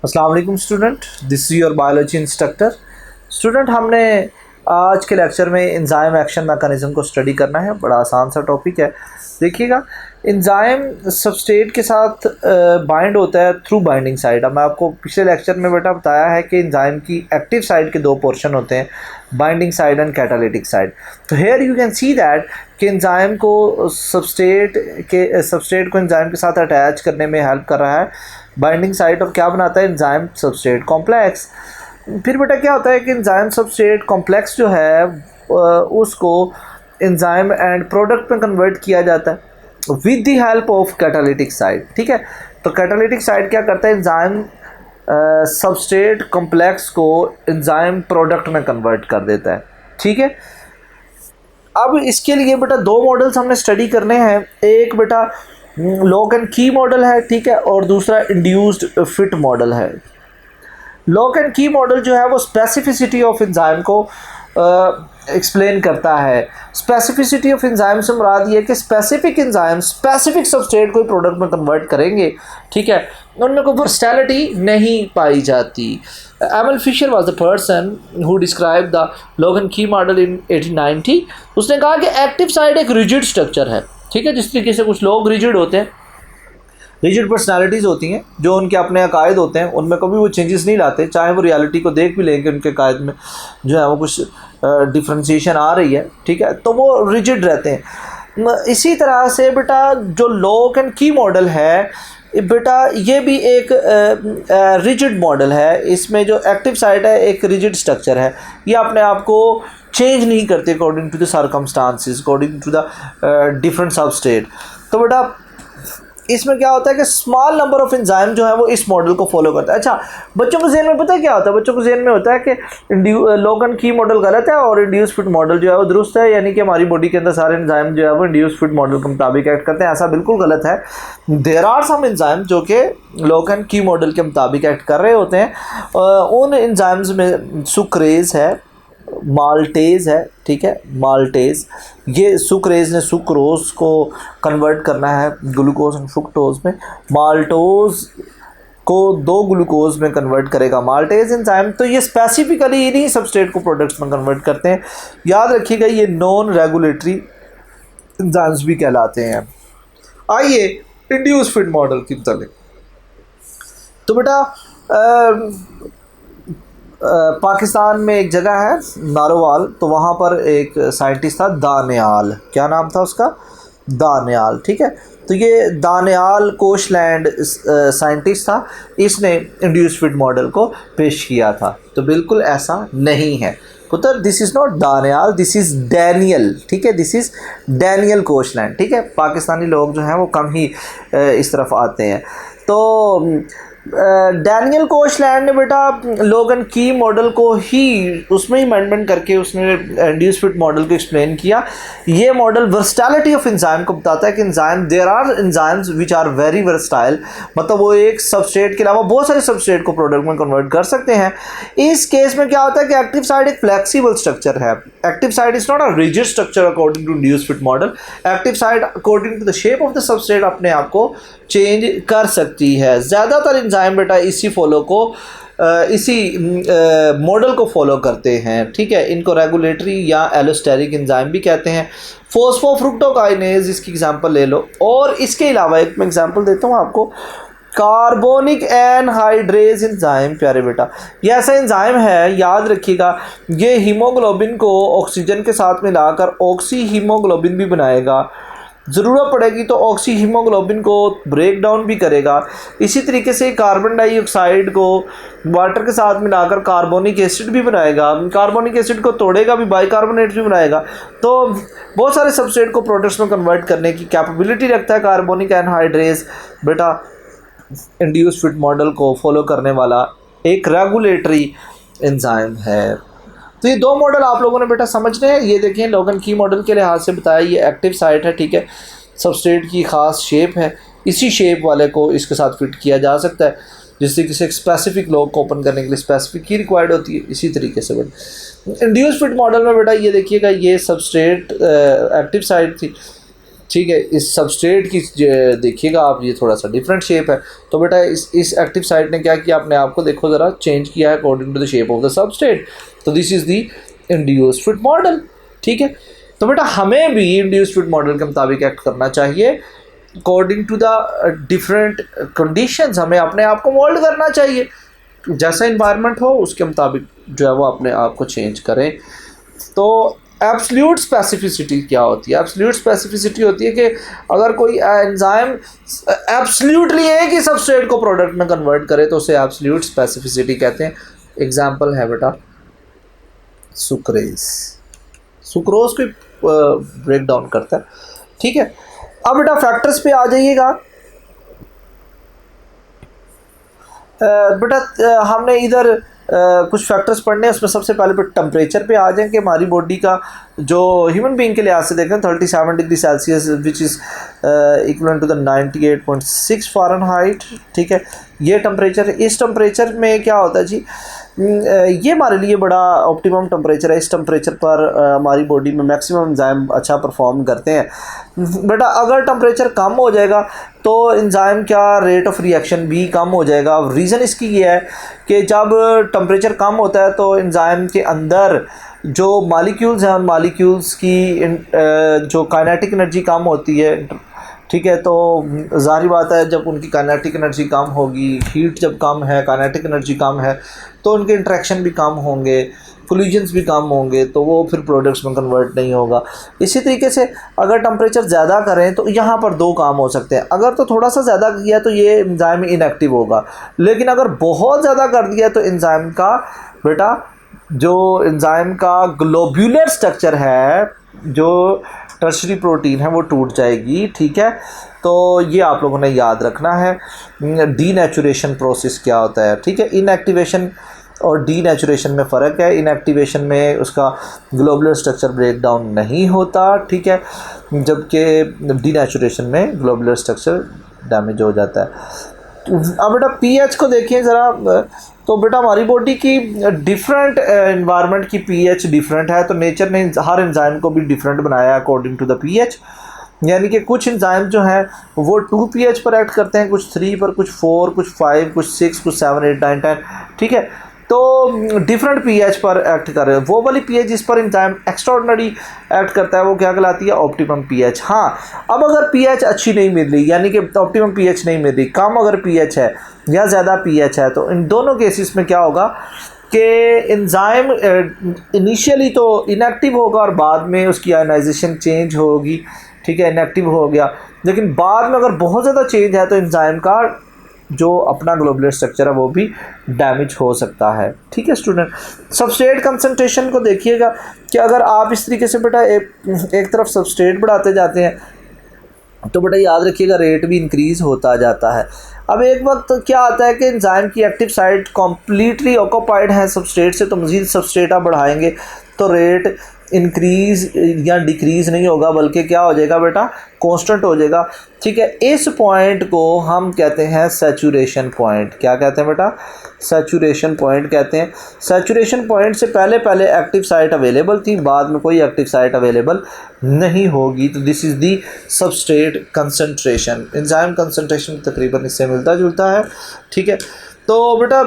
अस्सलाम वालेकुम student, this is your biology instructor. Student, हमने आज के लेक्चर में एंजाइम एक्शन मैकेनिज़्म को स्टडी करना है। बड़ा आसान सा टॉपिक है। देखिएगा, एंजाइम सबस्ट्रेट के साथ बाइंड होता है थ्रू बाइंडिंग साइड। अब मैं आपको पिछले लेक्चर में बेटा बताया है कि एंजाइम की एक्टिव साइड के दो पोर्शन होते हैं, binding side and catalytic side. तो here you can see that कि एंजाइम को सबस्ट्रेट को एंजाइम के साथ अटैच करने में हेल्प कर रहा है बाइंडिंग साइट। और क्या बनाता है एंजाइम सबस्ट्रेट कॉम्प्लेक्स। फिर बेटा क्या होता है कि एंजाइम सबस्ट्रेट कॉम्प्लेक्स जो है उसको एंजाइम एंड प्रोडक्ट में कन्वर्ट किया जाता है with the help of catalytic side. ठीक है, तो कैटालिटिक साइड क्या करता है, एंजाइम सबस्ट्रेट कॉम्प्लेक्स को एंजाइम प्रोडक्ट में कन्वर्ट कर देता है। ठीक है, अब इसके लिए बेटा दो मॉडल्स हमने स्टडी करने हैं। एक बेटा लॉक एंड की मॉडल है, ठीक है, और दूसरा इंड्यूस्ड फिट मॉडल है। लॉक एंड की मॉडल जो है वो स्पेसिफिसिटी ऑफ एंजाइम को एक्सप्लेन करता है। स्पेसिफिसिटी ऑफ एंजाइम से मुराद ये कि स्पेसिफिक एंजाइम स्पेसिफिक सबस्ट्रेट को प्रोडक्ट में कन्वर्ट करेंगे। ठीक है, उनमें कोई वर्सटैलिटी नहीं पाई जाती। Emil Fischer was the person who describe the lock and key model in 1890। उसने कहा कि एक्टिव साइड एक रिजिड स्ट्रक्चर है। ठीक है, जिस तरीके से कुछ लोग रिजिड होते हैं, रिजिड पर्सनालिटीज़ होती हैं जो उनके अपने अकायद होते हैं, उनमें कभी वो चेंजेस नहीं लाते, चाहे वो रियलिटी को देख भी लेंगे उनके अकायद में जो है वो कुछ डिफ्रेंशिएशन आ रही है। ठीक है, तो वो रिजिड रहते हैं। इसी तरह से बेटा जो लॉक एंड की मॉडल है बेटा ये भी एक रिजिड मॉडल है। इसमें जो एक्टिव साइड है एक रिजिड स्ट्रक्चर है, ये अपने आप को चेंज नहीं करते according to the circumstances, according to the different substrate. तो बेटा इसमें क्या होता है कि स्मॉल नंबर ऑफ एंजाइम जो है वो इस मॉडल को फॉलो करता है। अच्छा, बच्चों को ज़हन में पता है क्या होता है? बच्चों को ज़हन में होता है कि लॉक एंड की मॉडल गलत है और इंड्यूस फिट मॉडल जो है वो दुरुस्त है, यानी कि हमारी बॉडी के अंदर सारे एंजाइम जो है वो इंड्यूस फिट मॉडल के मुताबिक एक्ट करते हैं। ऐसा बिल्कुल गलत है। देयर आर सम एंजाइम जो कि लॉक एंड की मॉडल के मुताबिक एक्ट कर रहे होते हैं। उन एंजाइम्स में सुक्रेज है, माल्टेज है। ठीक है, माल्टेज, ये सुक्रेज ने सुक्रोज को कन्वर्ट करना है ग्लूकोज एंड फ्रुक्टोज में। माल्टोज को दो ग्लूकोज में कन्वर्ट करेगा माल्टेज एंजाइम। तो ये स्पेसिफिकली इन्हीं सबस्ट्रेट को प्रोडक्ट्स में कन्वर्ट करते हैं। याद रखिएगा, ये नॉन रेगुलेटरी एंजाइम्स भी कहलाते हैं। आइए इंड्यूस फिट मॉडल की तरफ। तो बेटा पाकिस्तान में एक जगह है नारोवाल, तो वहाँ पर एक साइंटिस्ट था दानियाल। क्या नाम था उसका? दानियाल। ठीक है, तो ये दानियाल कोशलैंड साइंटिस्ट था। इसने इंड्यूस फिट मॉडल को पेश किया था। तो बिल्कुल ऐसा नहीं है पुत्र, this is not Daniyal, this is Daniel. ठीक है, दिस इज़ डैनियल कोशलैंड। ठीक है, पाकिस्तानी लोग जो हैं वो कम ही इस तरफ आते हैं। तो डैनियल कोशलैंड ने बेटा लॉक एंड की मॉडल को ही उसमें ही अमेंडमेंट करके उसने इंड्यूस फिट मॉडल को एक्सप्लेन किया। ये मॉडल वर्सटैलिटी ऑफ एंजाइम को बताता है कि enzyme, there are enzymes which are very versatile, मतलब वो एक सबस्ट्रेट के अलावा बहुत सारे सबस्ट्रेट को प्रोडक्ट में कन्वर्ट कर सकते हैं। इस केस में क्या होता है कि एक्टिव साइड एक फ्लेक्सिबल स्ट्रक्चर है। Active site is not a rigid structure according to induce fit model. Active site according to the shape of the substrate अपने आप को चेंज कर सकती है। ज़्यादातर एंजाइम बेटा इसी मॉडल को फॉलो करते हैं। ठीक है, इनको रेगुलेटरी या एलोस्टेरिक एंजाइम भी कहते हैं। फोस्फोफ्रुक्टोकाइनेज इसकी एग्जांपल ले लो। और इसके अलावा एक मैं एग्जांपल देता हूँ आपको, कार्बोनिक एनहाइड्रेज एंजाइम। प्यारे बेटा, ये ऐसा एंजाइम है, याद रखिएगा, ये हीमोग्लोबिन को ऑक्सीजन के साथ मिलाकर ऑक्सी हीमोग्लोबिन भी बनाएगा। ज़रूरत पड़ेगी तो ऑक्सी हीमोग्लोबिन को ब्रेक डाउन भी करेगा। इसी तरीके से कार्बन डाइऑक्साइड को वाटर के साथ मिलाकर कार्बोनिक एसिड भी बनाएगा। कार्बोनिक एसिड को तोड़ेगा भी, बाइकार्बोनेट भी बनाएगा। तो बहुत सारे सबस्ट्रेट को प्रोडक्ट्स में कन्वर्ट करने की कैपेबिलिटी रखता है कार्बोनिक एनहाइड्रेज। बेटा इंड्यूस फिट मॉडल को फॉलो करने वाला एक रेगुलेटरी एंजाइम है। तो ये दो मॉडल आप लोगों ने बेटा समझने हैं। ये देखें, लॉक एंड की मॉडल के लिहाज से बताया, ये एक्टिव साइट है। ठीक है, सबस्ट्रेट की ख़ास शेप है, इसी शेप वाले को इसके साथ फिट किया जा सकता है। जिस तरीके से एक स्पेसिफिक लॉक को ओपन करने के लिए स्पेसिफिक की रिक्वायर्ड होती है, इसी तरीके से बेटा इंड्यूस फिट मॉडल में बेटा ये देखिएगा, ये सबस्ट्रेट एक्टिव साइट थी, ठीक है। इस सबस्ट्रेट की देखिएगा आप, ये थोड़ा सा डिफरेंट शेप है। तो बेटा इस एक्टिव साइट ने क्या किया, अपने आप को देखो ज़रा चेंज किया है according to the shape of the substrate. तो this is the induced fit model. ठीक है, तो बेटा हमें भी इंड्यूस्ड फिट मॉडल के मुताबिक एक्ट करना चाहिए according to the different conditions. हमें अपने आप को मोल्ड करना चाहिए, जैसा इन्वायरमेंट हो उसके मुताबिक जो है वो अपने आप को चेंज करें। तो एब्सोल्यूट स्पेसिफिसिटी क्या होती है? एब्सोल्यूट स्पेसिफिसिटी होती है कि अगर कोई एंजाइम एब्सोल्यूटली एक ही सबस्ट्रेट को प्रोडक्ट में कन्वर्ट करे तो उसे एब्सोल्यूट स्पेसिफिसिटी कहते हैं। एग्जांपल है बेटा सुक्रेज, सुक्रोज को ब्रेक डाउन करता है। ठीक है, अब बेटा फैक्टर्स पे आ जाइएगा। बेटा हमने इधर कुछ फैक्टर्स पढ़ने हैं, उसमें सबसे पहले पे टेम्परेचर पे आ जाएं कि हमारी बॉडी का जो ह्यूमन बीइंग के लिहाज से देखें 37 degree Celsius which is equal to the 98.6 Fahrenheit. ठीक है, ये टेम्परेचर, इस टेम्परेचर में क्या होता है जी, ये हमारे लिए बड़ा ऑप्टिमम टेम्परेचर है। इस टेम्परेचर पर हमारी बॉडी में मैक्सिमम एंजाइम अच्छा परफॉर्म करते हैं। बेटा अगर टेम्परेचर कम हो जाएगा तो एंजाइम क्या रेट ऑफ रिएक्शन भी कम हो जाएगा। रीज़न इसकी ये है कि जब टेम्परेचर कम होता है तो एंजाइम के अंदर जो मॉलिक्यूल्स हैं, उन मॉलिक्यूल्स की जो काइनेटिक एनर्जी कम होती है। ठीक है, तो ज़ाहिर बात है जब उनकी काइनेटिक एनर्जी कम होगी, हीट जब कम है, काइनेटिक एनर्जी कम है, तो उनके इंट्रैक्शन भी कम होंगे, कोलिजन्स भी कम होंगे, तो वो फिर प्रोडक्ट्स में कन्वर्ट नहीं होगा। इसी तरीके से अगर टेम्परेचर ज़्यादा करें तो यहाँ पर दो काम हो सकते हैं। अगर तो थोड़ा सा ज़्यादा किया तो ये एंजाइम इनएक्टिव होगा, लेकिन अगर बहुत ज़्यादा कर दिया तो एंजाइम का बेटा जो एंजाइम का ग्लोब्यूलर स्ट्रक्चर है, जो टर्शरी प्रोटीन है, वो टूट जाएगी। ठीक है, तो ये आप लोगों ने याद रखना है। डीनेचुरेशन प्रोसेस क्या होता है? ठीक है, इनएक्टिवेशन और डीनेचुरेशन में फ़र्क है। इनएक्टिवेशन में उसका ग्लोबुलर स्ट्रक्चर ब्रेक डाउन नहीं होता, ठीक है, जबकि डीनेचुरेशन में ग्लोबुलर स्ट्रक्चर डैमेज हो जाता है। अब बेटा पीएच को देखिए ज़रा। तो बेटा हमारी बॉडी की डिफरेंट इन्वायरमेंट की पीएच डिफरेंट है, तो नेचर ने हर एंजाइम को भी डिफरेंट बनाया अकॉर्डिंग टू द पीएच। यानी कि कुछ एंजाइम जो हैं वो 2 pH पर एक्ट करते हैं, कुछ 3 पर, कुछ 4, कुछ 5, कुछ 6, कुछ 7, 8, 9, 10। ठीक है, तो डिफरेंट pH पर एक्ट कर रहे हैं। वो वाली pH जिस पर एंजाइम एक्स्ट्राऑर्डिनरी एक्ट करता है वो क्या कहलाती है? Optimum pH। हाँ, अब अगर pH अच्छी नहीं मिल रही, यानी कि ऑप्टिमम pH नहीं मिल रही, कम अगर pH है या ज़्यादा pH है, तो इन दोनों केसेस में क्या होगा कि एंजाइम इनिशियली तो इनएक्टिव होगा और बाद में उसकी आयनाइजेशन चेंज होगी। ठीक है, इनएक्टिव हो गया, लेकिन बाद में अगर बहुत ज़्यादा चेंज है तो एंजाइम का जो अपना ग्लोबुलर स्ट्रक्चर है वो भी डैमेज हो सकता है। ठीक है स्टूडेंट, सबस्ट्रेट कंसंट्रेशन को देखिएगा कि अगर आप इस तरीके से बेटा एक तरफ सबस्ट्रेट बढ़ाते जाते हैं तो बेटा याद रखिएगा रेट भी इंक्रीज़ होता जाता है। अब एक वक्त क्या आता है कि एंजाइम की एक्टिव साइट कम्प्लीटली ऑक्यूपाइड है सबस्ट्रेट से, तो मज़ीद सबस्ट्रेट आप बढ़ाएंगे तो रेट इंक्रीज़ या डिक्रीज़ नहीं होगा, बल्कि क्या हो जाएगा बेटा? कांस्टेंट हो जाएगा। ठीक है, इस पॉइंट को हम कहते हैं सैचुरेशन पॉइंट। क्या कहते हैं बेटा? सैचुरेशन पॉइंट कहते हैं। सैचुरेशन पॉइंट से पहले पहले एक्टिव साइट अवेलेबल थी, बाद में कोई एक्टिव साइट अवेलेबल नहीं होगी। तो this is the substrate concentration. Enzyme concentration तकरीबन इससे मिलता जुलता है। ठीक है, तो बेटा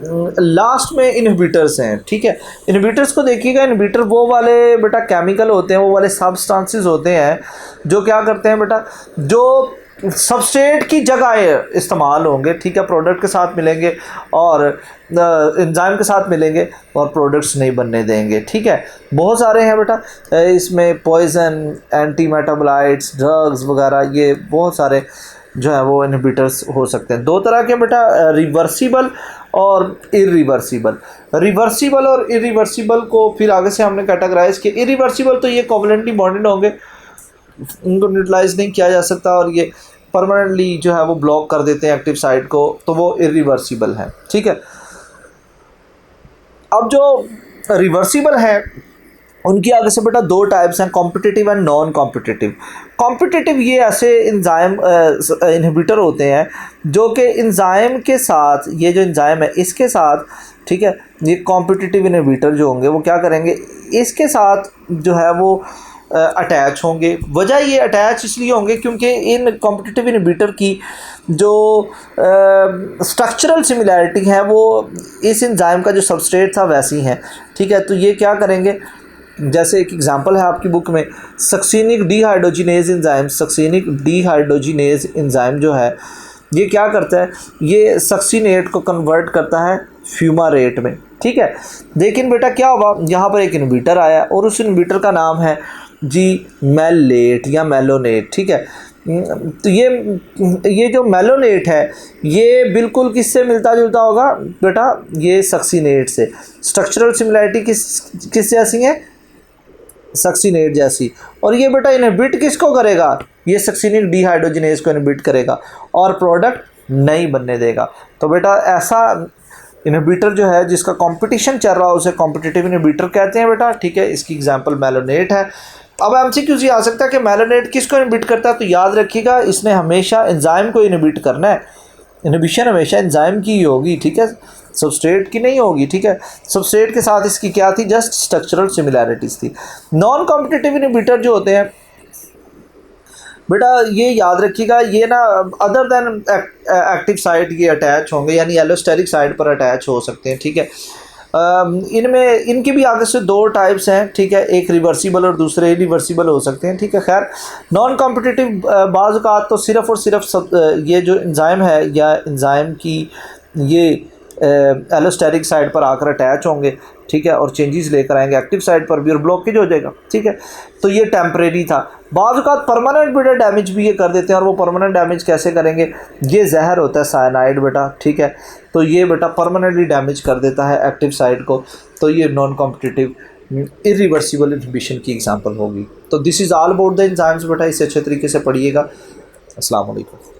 लास्ट में इनहिबिटर्स हैं। ठीक है, इनहिबिटर्स को देखिएगा। इनहिबिटर वो वाले बेटा केमिकल होते हैं, वो वाले सब्सटेंसेस होते हैं जो क्या करते हैं बेटा, जो सबस्ट्रेट की जगह इस्तेमाल होंगे। ठीक है, प्रोडक्ट के साथ मिलेंगे और एंजाइम के साथ मिलेंगे और प्रोडक्ट्स नहीं बनने देंगे। ठीक है, बहुत सारे हैं बेटा इसमें, पॉइजन, एंटी मेटाबोलाइट्स, ड्रग्स वगैरह, ये बहुत सारे जो है वो इनहिबिटर्स हो सकते हैं। दो तरह के बेटा, रिवर्सिबल और इरिवर्सिबल। रिवर्सिबल और इरिवर्सिबल को फिर आगे से हमने कैटेगराइज किया। इरिवर्सिबल तो ये कोवलेंटली बॉन्डेड होंगे, उनको न्यूट्रलाइज नहीं किया जा सकता और ये परमानेंटली जो है वो ब्लॉक कर देते हैं एक्टिव साइट को, तो वो इरिवर्सिबल है। ठीक है, अब जो रिवर्सिबल है उनकी आगे से बेटा दो टाइप्स हैं, competitive and non competitive. Competitive ये ऐसे एंजाइम इनहिबिटर होते हैं जो कि एंजाइम के साथ, ये जो एंजाइम है इसके साथ, ठीक है, ये कॉम्पिटिटिव इनहिबिटर जो होंगे वो क्या करेंगे, इसके साथ जो है वो अटैच होंगे। वजह ये अटैच इसलिए होंगे क्योंकि इन कॉम्पिटिटिव इनहिबिटर की जो स्ट्रक्चरल सिमिलैरिटी है वो इस एंजाइम का जो सबस्ट्रेट था वैसी हैं, ठीक है। तो ये क्या करेंगे, जैसे एक एग्जांपल है आपकी बुक में, succinic dehydrogenase enzyme, succinic dehydrogenase enzyme जो है ये क्या करता है, ये सक्सिनेट को कन्वर्ट करता है फ्यूमारेट में, ठीक है। लेकिन बेटा क्या हुआ, यहाँ पर एक इनहिबिटर आया और उस इनहिबिटर का नाम है जी मेलेट या मेलोनेट, ठीक है। तो ये जो मेलोनेट है ये बिल्कुल किससे मिलता जुलता होगा बेटा, ये सक्सिनेट से। स्ट्रक्चरल सिमिलैरिटी किस जैसी है, सक्सिनेट जैसी। और ये बेटा इनहिबिट किसको करेगा, ये सक्सिनिक डीहाइड्रोजिनेज को इनहिबिट करेगा और प्रोडक्ट नहीं बनने देगा। तो बेटा ऐसा इनहिबिटर जो है जिसका कंपटीशन चल रहा है उसे कॉम्पिटिटिव इनहिबिटर कहते हैं बेटा, ठीक है। इसकी एग्जांपल मेलोनेट है। अब एमसीक्यू आ सकता है कि मेलोनेट किसको इनहिबिट करता है, तो याद रखिएगा इसने हमेशा एंजाइम को इनहिबिट करना है। इनहिबिशन हमेशा एंजाइम की ही होगी, ठीक है, सबस्ट्रेट की नहीं होगी, ठीक है। सबस्ट्रेट के साथ इसकी क्या थी, जस्ट स्ट्रक्चरल सिमिलैरिटीज़ थी। नॉन कॉम्पिटिटिव इनहिबिटर जो होते हैं बेटा ये याद रखिएगा, ये ना अदर देन एक्टिव साइट ये अटैच होंगे, यानी एलोस्टेरिक साइट पर अटैच हो सकते हैं, ठीक है। इनमें इनकी भी आगे से दो टाइप्स हैं, ठीक है, एक रिवर्सिबल और दूसरे इरिवर्सिबल हो सकते हैं, ठीक है। खैर नॉन कॉम्पिटिटिव बाज़ औक़ात तो सिर्फ़ और सिर्फ ये जो एंजाइम है या एंजाइम की ये एलोस्टेरिक साइड पर आकर अटैच होंगे, ठीक है, और चेंजेस लेकर आएंगे एक्टिव साइड पर भी और ब्लॉकेज हो जाएगा, ठीक है। तो ये टेम्परेरी था। बाज़ औक़ात परमानेंट बेटा डैमेज भी ये कर देते हैं, और वो परमानेंट डैमेज कैसे करेंगे, ये जहर होता है साइनाइड बेटा, ठीक है। तो ये बेटा परमानेंटली डैमेज कर देता है एक्टिव साइड को। तो ये नॉन कॉम्पिटिटिव इरिवर्सिबल इनहिबिशन की एग्जांपल होगी। तो this is all about the enzymes बेटा, इसे अच्छे तरीके से पढ़िएगा। अस्सलाम वालेकुम।